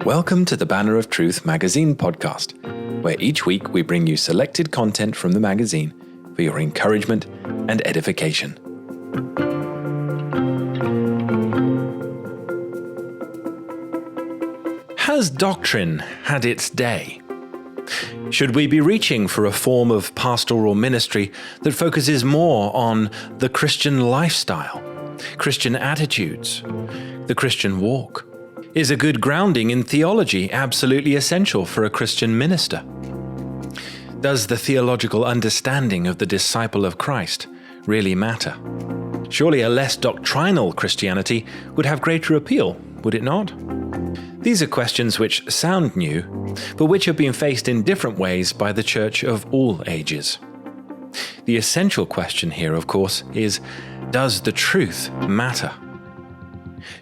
Welcome to the Banner of Truth magazine podcast, where each week we bring you selected content from the magazine for your encouragement and edification. Has Doctrine had its day? Should we be reaching for a form of pastoral ministry that focuses more on the Christian lifestyle, Christian attitudes, the Christian walk? Is a good grounding in theology absolutely essential for a Christian minister? Does the theological understanding of the disciple of Christ really matter? Surely a less doctrinal Christianity would have greater appeal, would it not? These are questions which sound new, but which have been faced in different ways by the church of all ages. The essential question here, of course, is, does the truth matter?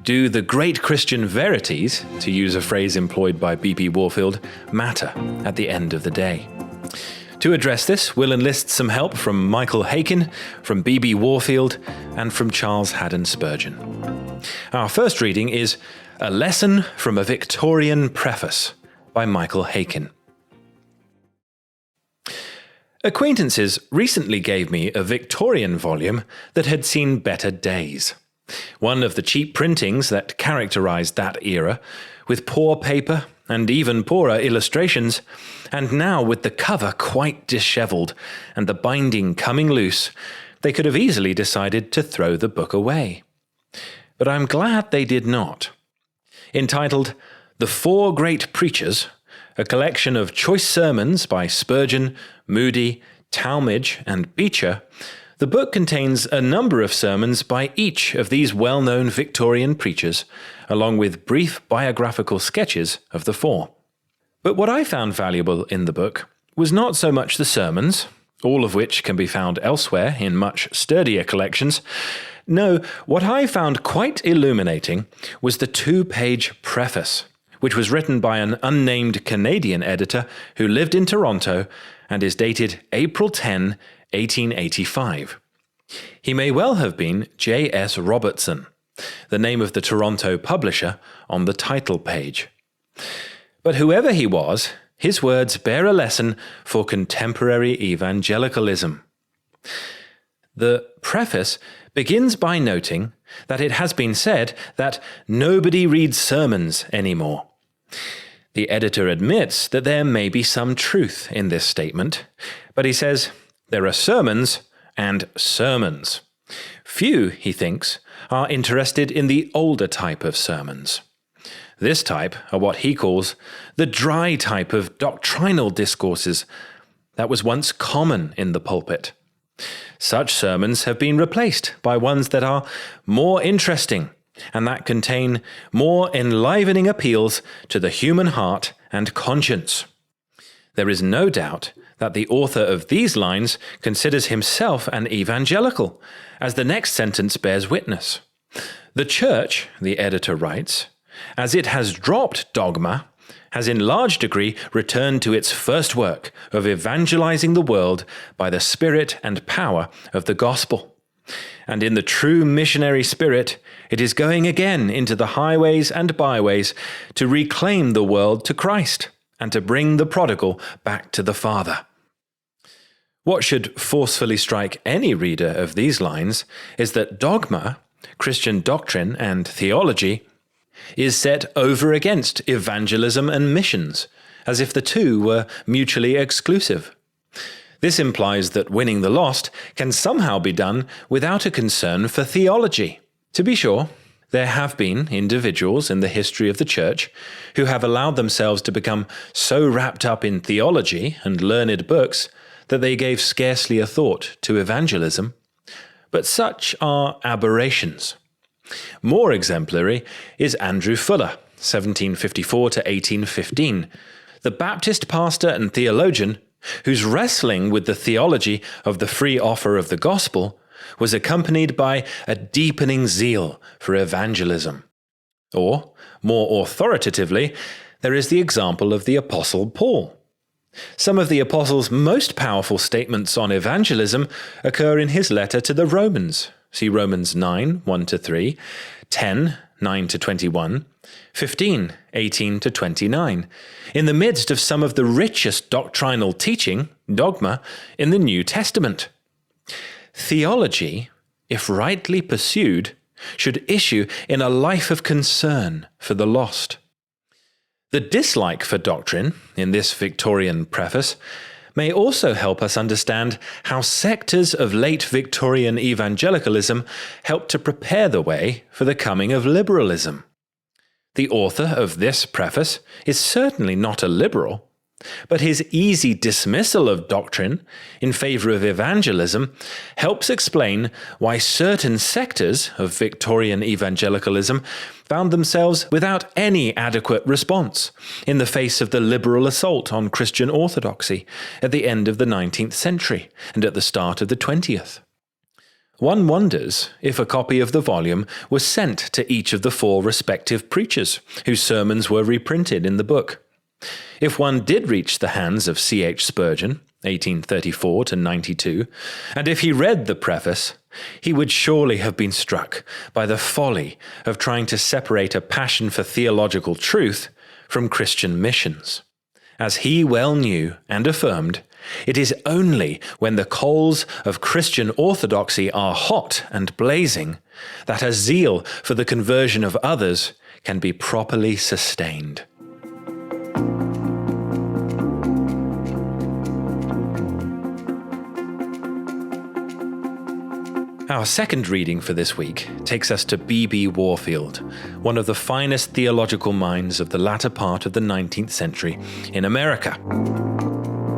Do the great Christian verities, to use a phrase employed by B.B. Warfield, matter at the end of the day? To address this, we'll enlist some help from Michael Haykin, from B.B. Warfield, and from Charles Haddon Spurgeon. Our first reading is A Lesson from a Victorian Preface by Michael Haykin. Acquaintances recently gave me a Victorian volume that had seen better days. One of the cheap printings that characterized that era, with poor paper and even poorer illustrations, and now with the cover quite disheveled and the binding coming loose, they could have easily decided to throw the book away. But I'm glad they did not. Entitled The Four Great Preachers, a collection of choice sermons by Spurgeon, Moody, Talmage, and Beecher, the book contains a number of sermons by each of these well-known Victorian preachers, along with brief biographical sketches of the four. But what I found valuable in the book was not so much the sermons, all of which can be found elsewhere in much sturdier collections. No, what I found quite illuminating was the 2-page preface, which was written by an unnamed Canadian editor who lived in Toronto and is dated April 10, 1885. He may well have been J.S. Robertson, the name of the Toronto publisher on the title page. But whoever he was, his words bear a lesson for contemporary evangelicalism. The preface begins by noting that it has been said that nobody reads sermons anymore. The editor admits that there may be some truth in this statement, but he says, there are sermons and sermons. Few, he thinks, are interested in the older type of sermons. This type are what he calls the dry type of doctrinal discourses that was once common in the pulpit. Such sermons have been replaced by ones that are more interesting and that contain more enlivening appeals to the human heart and conscience. There is no doubt that the author of these lines considers himself an evangelical, as the next sentence bears witness. The church, the editor writes, as it has dropped dogma, has in large degree returned to its first work of evangelizing the world by the spirit and power of the gospel. And in the true missionary spirit, it is going again into the highways and byways to reclaim the world to Christ and to bring the prodigal back to the Father. What should forcefully strike any reader of these lines is that dogma, Christian doctrine and theology, is set over against evangelism and missions, as if the two were mutually exclusive. This implies that winning the lost can somehow be done without a concern for theology. To be sure, there have been individuals in the history of the church who have allowed themselves to become so wrapped up in theology and learned books that they gave scarcely a thought to evangelism. But such are aberrations. More exemplary is Andrew Fuller, 1754 to 1815, the Baptist pastor and theologian whose wrestling with the theology of the free offer of the gospel was accompanied by a deepening zeal for evangelism. Or, more authoritatively, there is the example of the Apostle Paul. Some of the Apostle's most powerful statements on evangelism occur in his letter to the Romans, see Romans 9, 1-3, 10, 9-21, 15, 18-29, in the midst of some of the richest doctrinal teaching, dogma, in the New Testament. Theology, if rightly pursued, should issue in a life of concern for the lost. The dislike for doctrine, in this Victorian preface, may also help us understand how sectors of late Victorian evangelicalism helped to prepare the way for the coming of liberalism. The author of this preface is certainly not a liberal, but his easy dismissal of doctrine in favor of evangelism helps explain why certain sectors of Victorian evangelicalism found themselves without any adequate response in the face of the liberal assault on Christian orthodoxy at the end of the 19th century and at the start of the 20th. One wonders if a copy of the volume was sent to each of the 4 respective preachers whose sermons were reprinted in the book. If one did reach the hands of C.H. Spurgeon, 1834-92, and if he read the preface, he would surely have been struck by the folly of trying to separate a passion for theological truth from Christian missions. As he well knew and affirmed, it is only when the coals of Christian orthodoxy are hot and blazing that a zeal for the conversion of others can be properly sustained. Our second reading for this week takes us to B.B. Warfield, one of the finest theological minds of the latter part of the 19th century in America.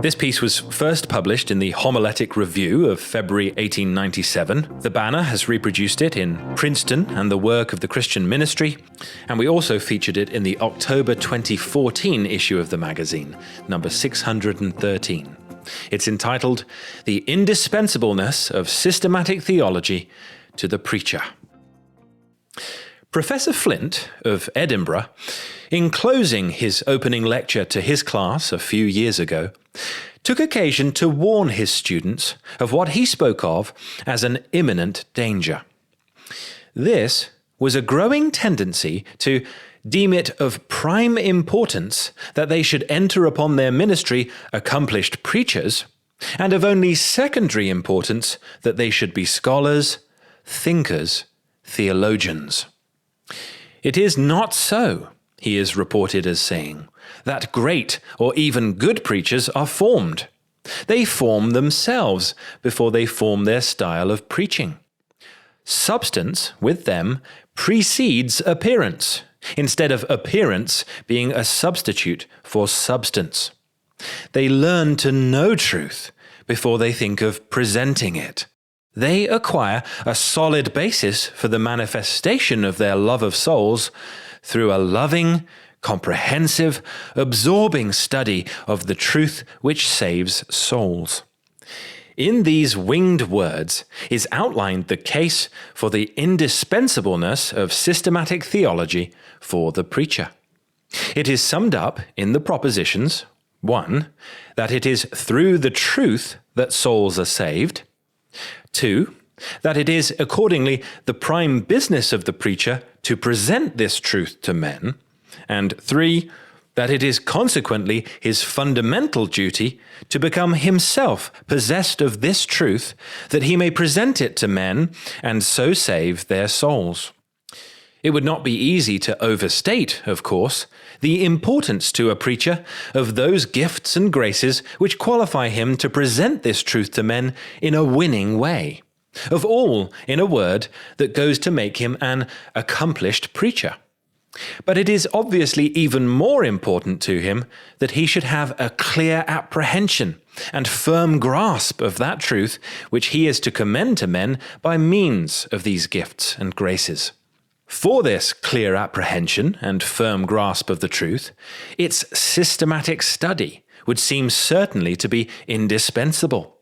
This piece was first published in the Homiletic Review of February 1897. The Banner has reproduced it in Princeton and the Work of the Christian Ministry, and we also featured it in the October 2014 issue of the magazine, number 613. It's entitled The Indispensableness of Systematic Theology to the Preacher. Professor Flint of Edinburgh, in closing his opening lecture to his class a few years ago, took occasion to warn his students of what he spoke of as an imminent danger. This was a growing tendency to deem it of prime importance that they should enter upon their ministry accomplished preachers, and of only secondary importance that they should be scholars, thinkers, theologians. It is not so, he is reported as saying, that great or even good preachers are formed. They form themselves before they form their style of preaching. Substance, with them, precedes appearance, instead of appearance being a substitute for substance. They learn to know truth before they think of presenting it. They acquire a solid basis for the manifestation of their love of souls through a loving, comprehensive, absorbing study of the truth which saves souls. In these winged words is outlined the case for the indispensableness of systematic theology for the preacher. It is summed up in the propositions: 1, that it is through the truth that souls are saved; 2, that it is accordingly the prime business of the preacher to present this truth to men; and 3, that it is consequently his fundamental duty to become himself possessed of this truth, that he may present it to men and so save their souls. It would not be easy to overstate, of course, the importance to a preacher of those gifts and graces which qualify him to present this truth to men in a winning way, of all, in a word, that goes to make him an accomplished preacher. But it is obviously even more important to him that he should have a clear apprehension and firm grasp of that truth which he is to commend to men by means of these gifts and graces. For this clear apprehension and firm grasp of the truth, its systematic study would seem certainly to be indispensable.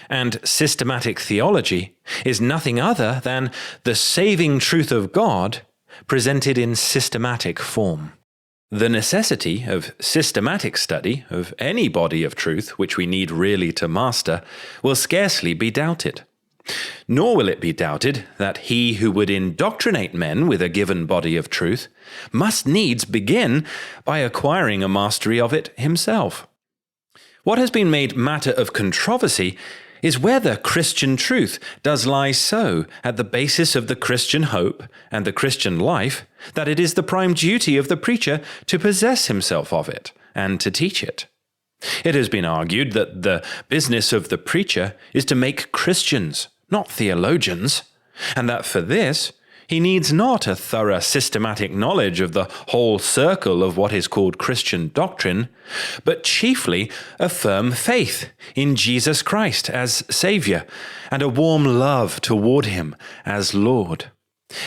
And systematic theology is nothing other than the saving truth of God presented in systematic form. The necessity of systematic study of any body of truth which we need really to master will scarcely be doubted. Nor will it be doubted that he who would indoctrinate men with a given body of truth must needs begin by acquiring a mastery of it himself. What has been made matter of controversy is whether Christian truth does lie so at the basis of the Christian hope and the Christian life that it is the prime duty of the preacher to possess himself of it and to teach it. It has been argued that the business of the preacher is to make Christians, not theologians, and that for this he needs not a thorough systematic knowledge of the whole circle of what is called Christian doctrine, but chiefly a firm faith in Jesus Christ as Saviour and a warm love toward him as Lord.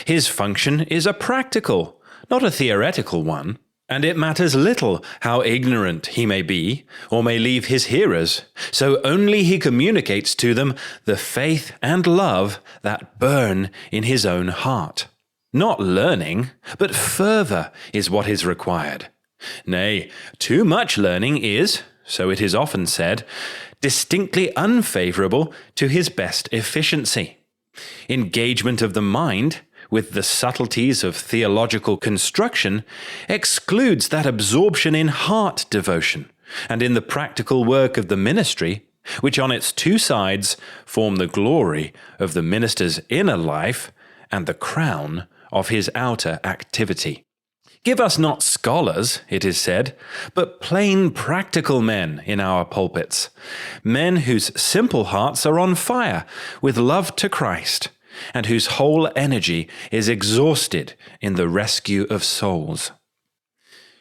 His function is a practical, not a theoretical one, and it matters little how ignorant he may be or may leave his hearers, so only he communicates to them the faith and love that burn in his own heart. Not learning, but fervour is what is required. Nay, too much learning is, so it is often said, distinctly unfavourable to his best efficiency. Engagement of the mind with the subtleties of theological construction excludes that absorption in heart devotion and in the practical work of the ministry, which on its two sides form the glory of the minister's inner life and the crown of his outer activity. Give us not scholars, it is said, but plain practical men in our pulpits, men whose simple hearts are on fire with love to Christ, and whose whole energy is exhausted in the rescue of souls.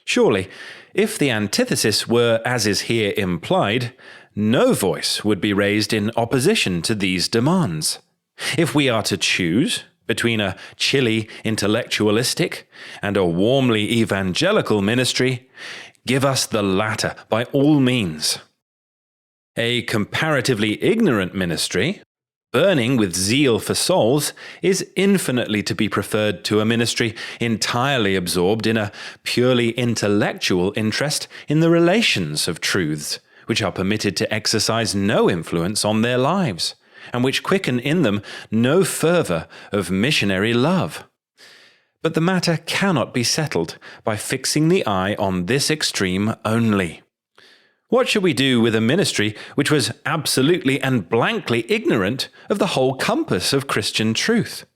Surely, if the antithesis were as is here implied, no voice would be raised in opposition to these demands. If we are to choose between a chilly intellectualistic and a warmly evangelical ministry, give us the latter by all means. A comparatively ignorant ministry, burning with zeal for souls, is infinitely to be preferred to a ministry entirely absorbed in a purely intellectual interest in the relations of truths, which are permitted to exercise no influence on their lives, and which quicken in them no fervour of missionary love. But the matter cannot be settled by fixing the eye on this extreme only. What should we do with a ministry which was absolutely and blankly ignorant of the whole compass of Christian truth?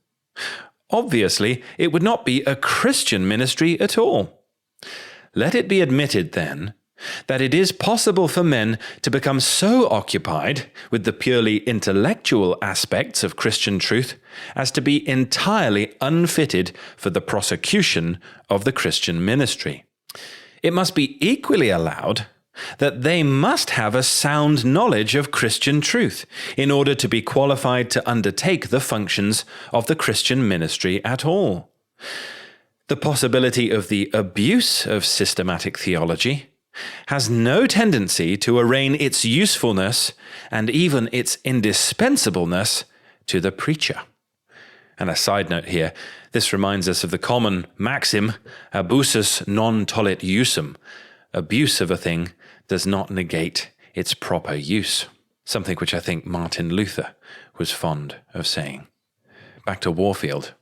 Obviously, it would not be a Christian ministry at all. Let it be admitted, then, that it is possible for men to become so occupied with the purely intellectual aspects of Christian truth as to be entirely unfitted for the prosecution of the Christian ministry. It must be equally allowed that they must have a sound knowledge of Christian truth in order to be qualified to undertake the functions of the Christian ministry at all. The possibility of the abuse of systematic theology has no tendency to arraign its usefulness and even its indispensableness to the preacher. And a side note here, this reminds us of the common maxim, abusus non tollit usum. Abuse of a thing does not negate its proper use. Something which I think Martin Luther was fond of saying. Back to Warfield.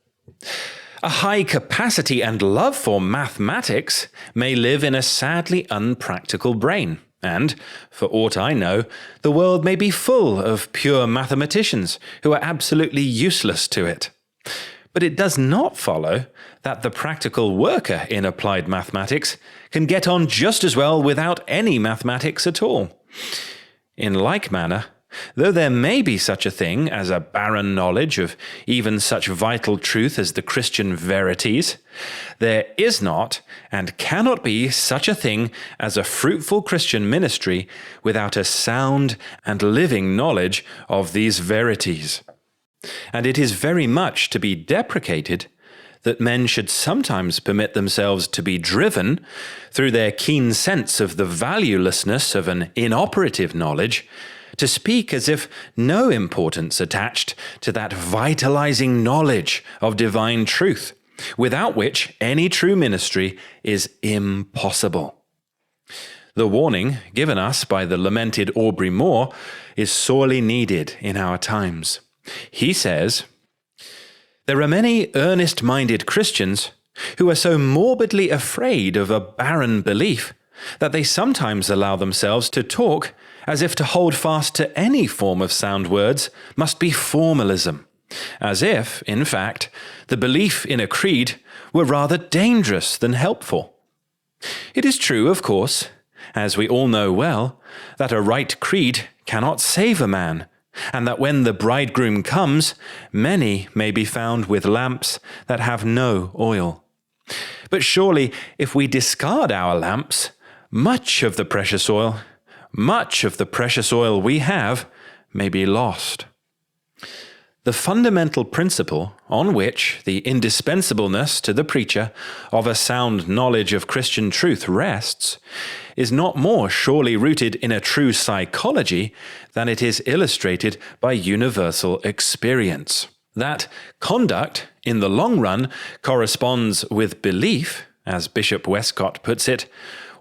A high capacity and love for mathematics may live in a sadly unpractical brain, and, for aught I know, the world may be full of pure mathematicians who are absolutely useless to it. But it does not follow that the practical worker in applied mathematics can get on just as well without any mathematics at all. In like manner, though there may be such a thing as a barren knowledge of even such vital truth as the Christian verities, there is not and cannot be such a thing as a fruitful Christian ministry without a sound and living knowledge of these verities. And it is very much to be deprecated that men should sometimes permit themselves to be driven, through their keen sense of the valuelessness of an inoperative knowledge, to speak as if no importance attached to that vitalizing knowledge of divine truth, without which any true ministry is impossible. The warning given us by the lamented Aubrey Moore is sorely needed in our times. He says, "There are many earnest-minded Christians who are so morbidly afraid of a barren belief that they sometimes allow themselves to talk as if to hold fast to any form of sound words must be formalism, as if, in fact, the belief in a creed were rather dangerous than helpful. It is true, of course, as we all know well, that a right creed cannot save a man, and that when the bridegroom comes, many may be found with lamps that have no oil. But surely, if we discard our lamps, much of the precious oil we have may be lost." The fundamental principle on which the indispensableness to the preacher of a sound knowledge of Christian truth rests is not more surely rooted in a true psychology than it is illustrated by universal experience. That conduct, in the long run, corresponds with belief, as Bishop Westcott puts it,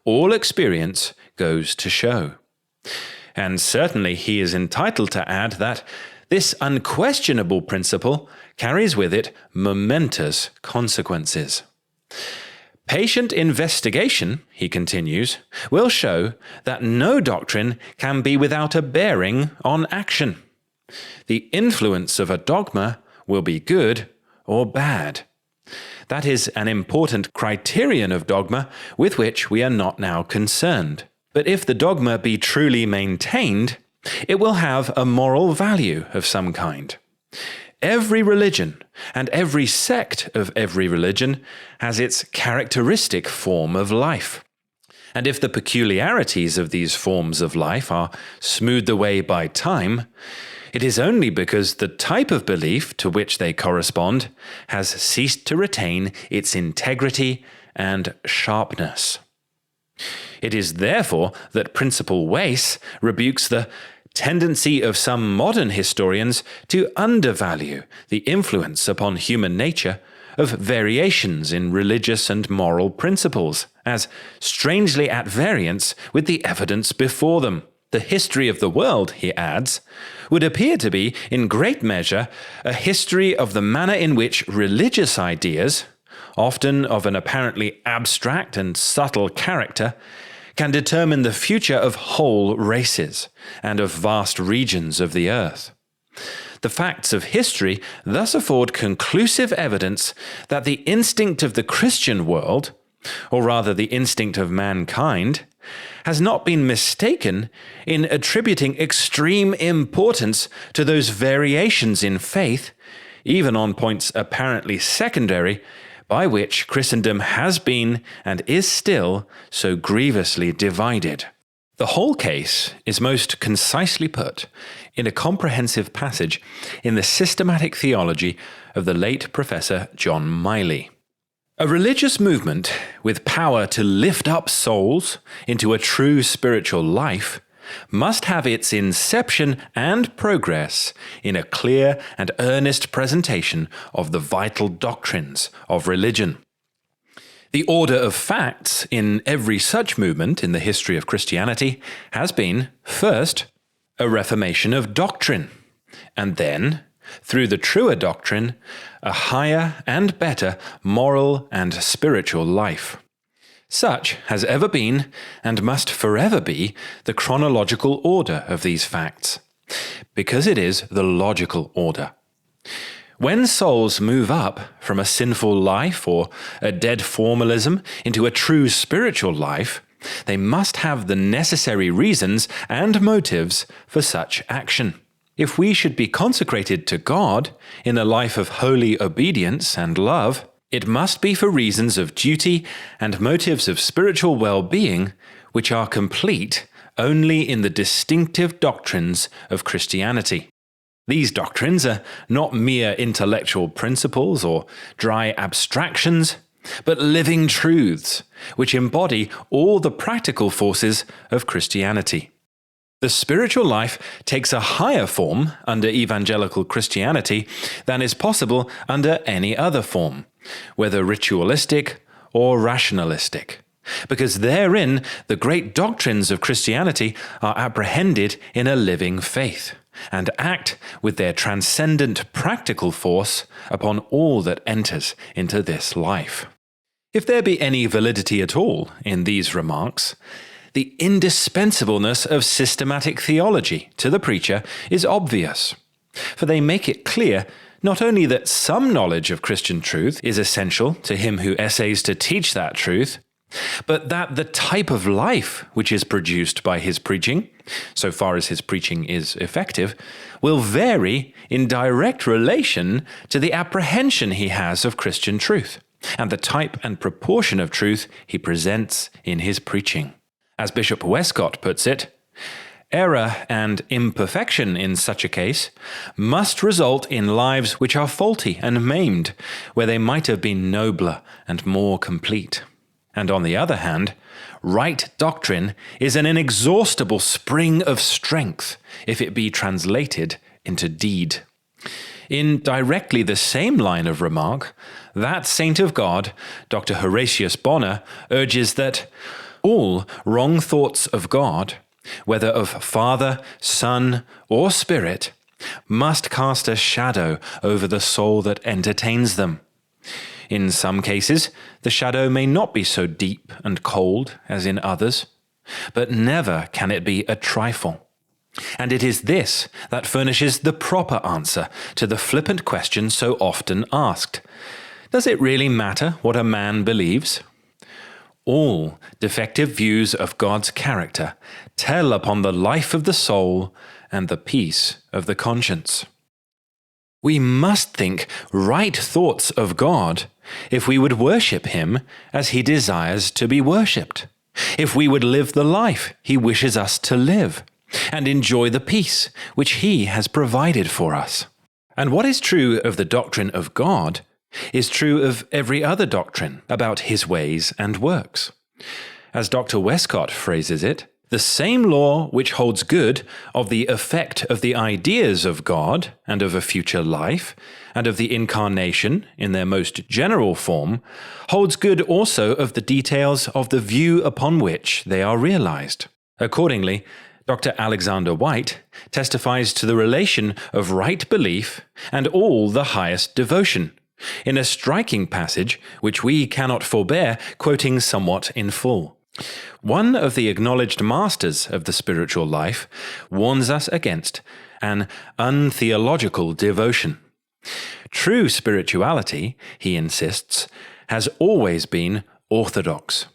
all experience goes to show. And certainly he is entitled to add that this unquestionable principle carries with it momentous consequences. Patient investigation, he continues, will show that no doctrine can be without a bearing on action. The influence of a dogma will be good or bad. That is an important criterion of dogma with which we are not now concerned. But if the dogma be truly maintained, it will have a moral value of some kind. Every religion, and every sect of every religion, has its characteristic form of life. And if the peculiarities of these forms of life are smoothed away by time, it is only because the type of belief to which they correspond has ceased to retain its integrity and sharpness. It is therefore that Principal Wace rebukes the tendency of some modern historians to undervalue the influence upon human nature of variations in religious and moral principles, as strangely at variance with the evidence before them. The history of the world, he adds, would appear to be, in great measure, a history of the manner in which religious ideas, often of an apparently abstract and subtle character, can determine the future of whole races and of vast regions of the earth. The facts of history thus afford conclusive evidence that the instinct of the Christian world, or rather the instinct of mankind, has not been mistaken in attributing extreme importance to those variations in faith, even on points apparently secondary, by which Christendom has been and is still so grievously divided. The whole case is most concisely put in a comprehensive passage in the Systematic Theology of the late Professor John Miley. A religious movement with power to lift up souls into a true spiritual life must have its inception and progress in a clear and earnest presentation of the vital doctrines of religion. The order of facts in every such movement in the history of Christianity has been, first, a reformation of doctrine, and then, through the truer doctrine, a higher and better moral and spiritual life. Such has ever been, and must forever be, the chronological order of these facts, because it is the logical order. When souls move up from a sinful life or a dead formalism into a true spiritual life, they must have the necessary reasons and motives for such action. If we should be consecrated to God in a life of holy obedience and love, it must be for reasons of duty and motives of spiritual well-being, which are complete only in the distinctive doctrines of Christianity. These doctrines are not mere intellectual principles or dry abstractions, but living truths, which embody all the practical forces of Christianity. The spiritual life takes a higher form under evangelical Christianity than is possible under any other form, whether ritualistic or rationalistic, because therein the great doctrines of Christianity are apprehended in a living faith, and act with their transcendent practical force upon all that enters into this life. If there be any validity at all in these remarks, the indispensableness of systematic theology to the preacher is obvious, for they make it clear not only that some knowledge of Christian truth is essential to him who essays to teach that truth, but that the type of life which is produced by his preaching, so far as his preaching is effective, will vary in direct relation to the apprehension he has of Christian truth, and the type and proportion of truth he presents in his preaching. As Bishop Westcott puts it, error and imperfection in such a case must result in lives which are faulty and maimed, where they might have been nobler and more complete. And on the other hand, right doctrine is an inexhaustible spring of strength if it be translated into deed. In directly the same line of remark, that saint of God, Dr. Horatius Bonner, urges that all wrong thoughts of God, whether of Father, Son, or Spirit, must cast a shadow over the soul that entertains them. In some cases, the shadow may not be so deep and cold as in others, but never can it be a trifle. And it is this that furnishes the proper answer to the flippant question so often asked. Does it really matter what a man believes? All defective views of God's character tell upon the life of the soul and the peace of the conscience. We must think right thoughts of God if we would worship him as he desires to be worshipped, if we would live the life he wishes us to live, and enjoy the peace which he has provided for us. And what is true of the doctrine of God is true of every other doctrine about his ways and works. As Dr. Westcott phrases it, the same law which holds good of the effect of the ideas of God and of a future life, and of the incarnation in their most general form, holds good also of the details of the view upon which they are realized. Accordingly, Dr. Alexander White testifies to the relation of right belief and all the highest devotion, in a striking passage which we cannot forbear quoting somewhat in full. One of the acknowledged masters of the spiritual life warns us against an untheological devotion. True spirituality, he insists, has always been orthodox.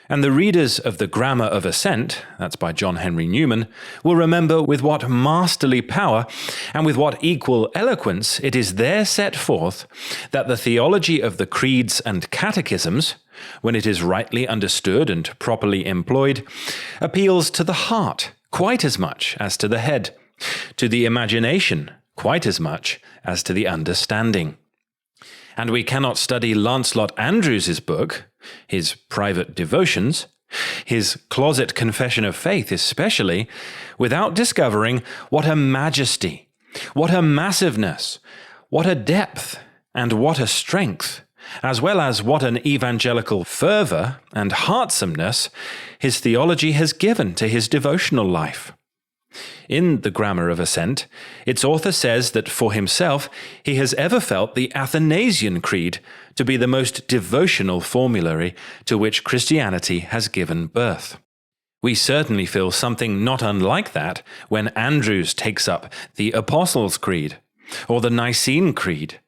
And the readers of the Grammar of Assent, that's by John Henry Newman, will remember with what masterly power and with what equal eloquence it is there set forth that the theology of the creeds and catechisms, when it is rightly understood and properly employed, appeals to the heart quite as much as to the head, to the imagination quite as much as to the understanding. And we cannot study Lancelot Andrews's book, his private devotions, his closet confession of faith especially, without discovering what a majesty, what a massiveness, what a depth, and what a strength, as well as what an evangelical fervor and heartsomeness his theology has given to his devotional life. In the Grammar of Assent, its author says that for himself he has ever felt the Athanasian Creed to be the most devotional formulary to which Christianity has given birth. We certainly feel something not unlike that when Andrews takes up the Apostles' Creed, or the Nicene Creed,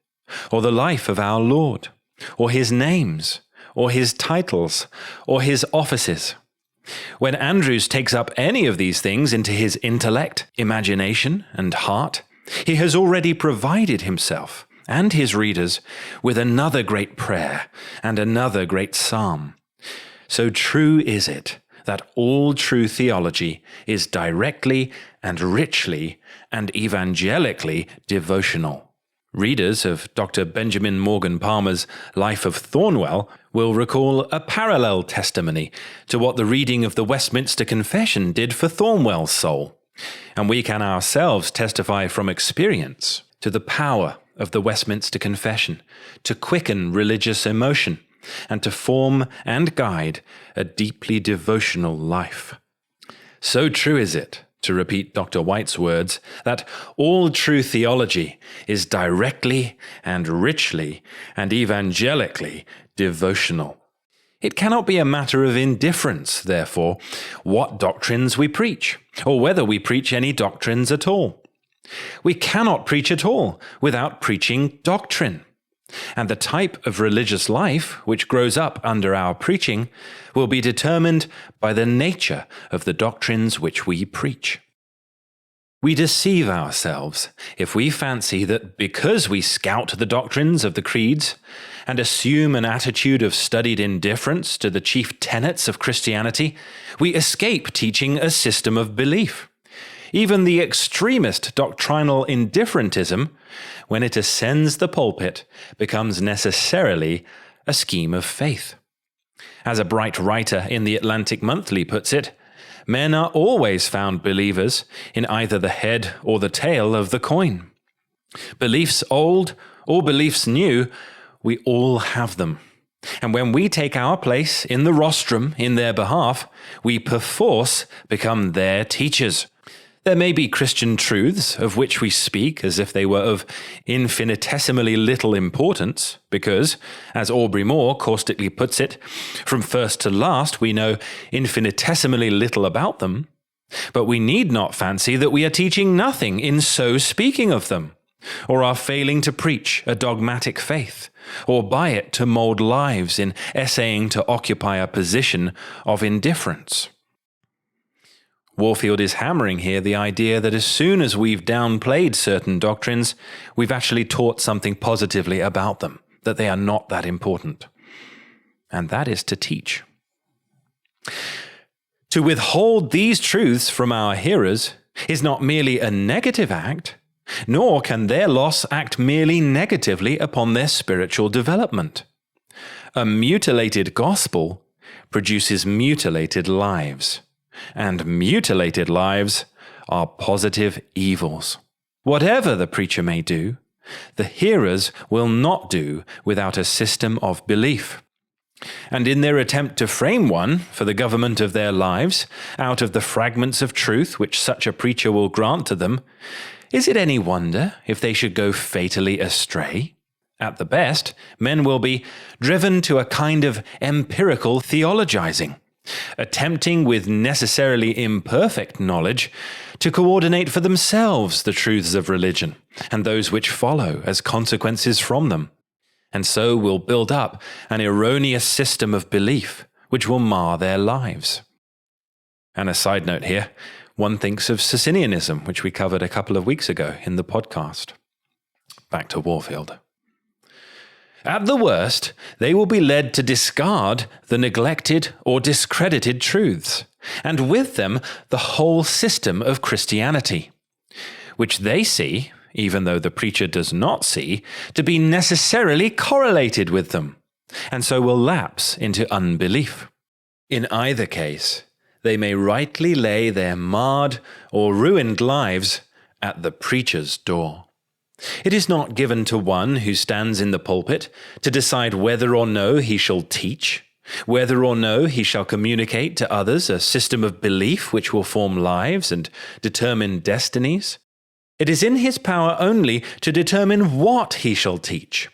or the life of our Lord, or his names, or his titles, or his offices. When Andrews takes up any of these things into his intellect, imagination, and heart, he has already provided himself and his readers with another great prayer and another great psalm. So true is it that all true theology is directly and richly and evangelically devotional. Readers of Dr. Benjamin Morgan Palmer's Life of Thornwell will recall a parallel testimony to what the reading of the Westminster Confession did for Thornwell's soul, and we can ourselves testify from experience to the power of the Westminster Confession to quicken religious emotion and to form and guide a deeply devotional life. So true is it to repeat Dr. White's words, that all true theology is directly and richly and evangelically devotional. It cannot be a matter of indifference, therefore, what doctrines we preach, or whether we preach any doctrines at all. We cannot preach at all without preaching doctrine. And the type of religious life which grows up under our preaching will be determined by the nature of the doctrines which we preach. We deceive ourselves if we fancy that because we scout the doctrines of the creeds and assume an attitude of studied indifference to the chief tenets of Christianity, we escape teaching a system of belief. Even the extremist doctrinal indifferentism, when it ascends the pulpit, becomes necessarily a scheme of faith. As a bright writer in the Atlantic Monthly puts it, men are always found believers in either the head or the tail of the coin. Beliefs old or beliefs new, we all have them. And when we take our place in the rostrum in their behalf, we perforce become their teachers. There may be Christian truths of which we speak as if they were of infinitesimally little importance, because, as Aubrey Moore caustically puts it, from first to last we know infinitesimally little about them, but we need not fancy that we are teaching nothing in so speaking of them, or are failing to preach a dogmatic faith, or by it to mold lives in essaying to occupy a position of indifference. Warfield is hammering here the idea that as soon as we've downplayed certain doctrines, we've actually taught something positively about them, that they are not that important. And that is to teach. To withhold these truths from our hearers is not merely a negative act, nor can their loss act merely negatively upon their spiritual development. A mutilated gospel produces mutilated lives. And mutilated lives are positive evils. Whatever the preacher may do, the hearers will not do without a system of belief. And in their attempt to frame one for the government of their lives, out of the fragments of truth which such a preacher will grant to them, is it any wonder if they should go fatally astray? At the best, men will be driven to a kind of empirical theologizing, attempting with necessarily imperfect knowledge to coordinate for themselves the truths of religion and those which follow as consequences from them, and so will build up an erroneous system of belief which will mar their lives. And a side note here, one thinks of Socinianism, which we covered a couple of weeks ago in the podcast. Back to Warfield. At the worst, they will be led to discard the neglected or discredited truths, and with them the whole system of Christianity, which they see, even though the preacher does not see, to be necessarily correlated with them, and so will lapse into unbelief. In either case, they may rightly lay their marred or ruined lives at the preacher's door. It is not given to one who stands in the pulpit to decide whether or no he shall teach, whether or no he shall communicate to others a system of belief which will form lives and determine destinies. It is in his power only to determine what he shall teach,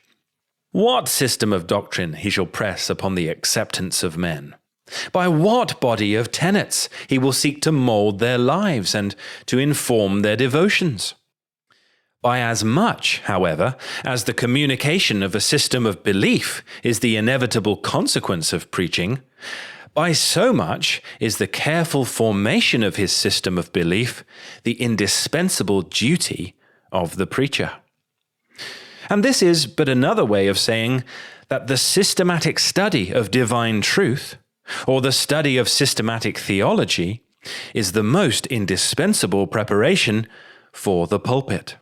what system of doctrine he shall press upon the acceptance of men, by what body of tenets he will seek to mould their lives and to inform their devotions. By as much, however, as the communication of a system of belief is the inevitable consequence of preaching, by so much is the careful formation of his system of belief the indispensable duty of the preacher. And this is but another way of saying that the systematic study of divine truth, or the study of systematic theology, is the most indispensable preparation for the pulpit.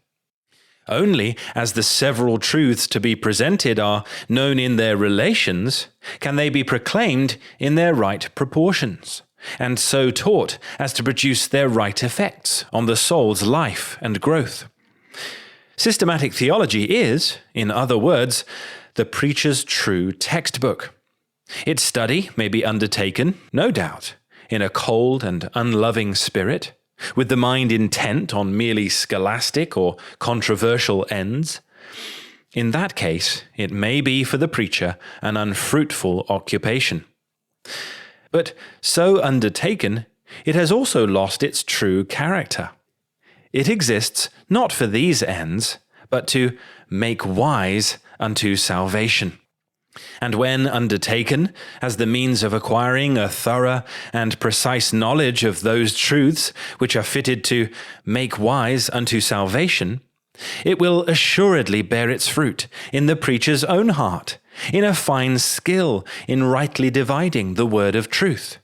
Only as the several truths to be presented are known in their relations, can they be proclaimed in their right proportions, and so taught as to produce their right effects on the soul's life and growth. Systematic theology is, in other words, the preacher's true textbook. Its study may be undertaken, no doubt, in a cold and unloving spirit, with the mind intent on merely scholastic or controversial ends, in that case it may be for the preacher an unfruitful occupation. But so undertaken, it has also lost its true character. It exists not for these ends, but to make wise unto salvation. And when undertaken as the means of acquiring a thorough and precise knowledge of those truths which are fitted to make wise unto salvation, it will assuredly bear its fruit in the preacher's own heart, in a fine skill in rightly dividing the word of truth,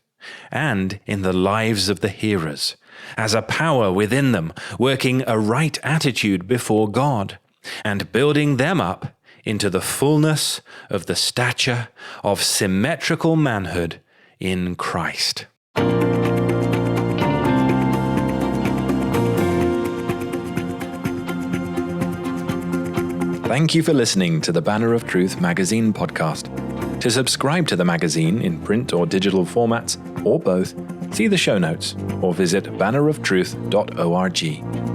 and in the lives of the hearers, as a power within them working a right attitude before God, and building them up into the fullness of the stature of symmetrical manhood in Christ. Thank you for listening to the Banner of Truth magazine podcast. To subscribe to the magazine in print or digital formats, or both, see the show notes or visit banneroftruth.org.